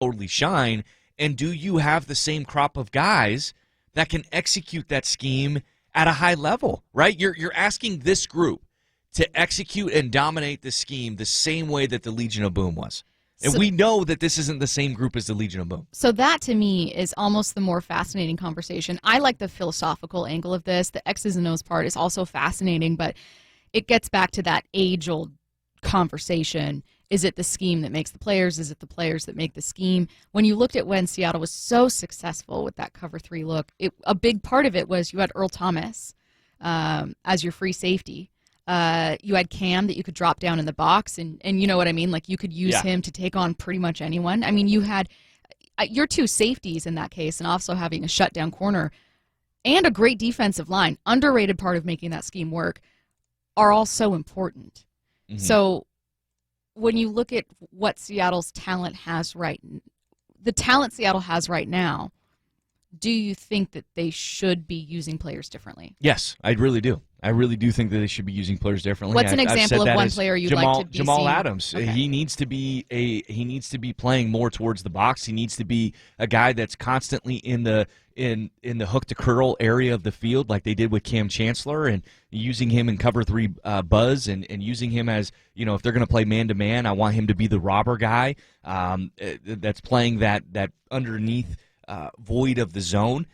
totally shine? And do you have the same crop of guys that can execute that scheme at a high level, right? You're asking this group to execute and dominate the scheme the same way that the Legion of Boom was. And we know that this isn't the same group as the Legion of Boom. So that, to me, is almost the more fascinating conversation. I like the philosophical angle of this. The X's and O's part is also fascinating, but it gets back to that age-old conversation. Is it the scheme that makes the players? Is it the players that make the scheme? When you looked at when Seattle was so successful with that cover 3 look, a big part of it was you had Earl Thomas as your free safety. You had Cam that you could drop down in the box, and you know what I mean? Like, you could use him to take on pretty much anyone. I mean, you had your two safeties in that case, and also having a shutdown corner and a great defensive line, underrated part of making that scheme work, are all so important. Mm-hmm. So when you look at what Seattle's talent has the talent Seattle has right now, do you think that they should be using players differently? Yes, I really do. I really do think that they should be using players differently. What's an example of one player you'd like to be Jamal seeing? Adams. Okay. He needs to be playing more towards the box. He needs to be a guy that's constantly in the hook to curl area of the field, like they did with Cam Chancellor, and using him in cover 3 buzz, and using him as, if they're going to play man to man, I want him to be the robber guy that's playing that underneath void of the zone.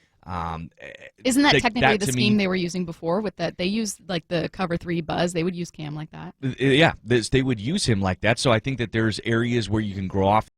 Isn't that technically the scheme they were using before? With that, they used like the cover 3 buzz. They would use Cam like that. Yeah, they would use him like that. So I think that there's areas where you can grow off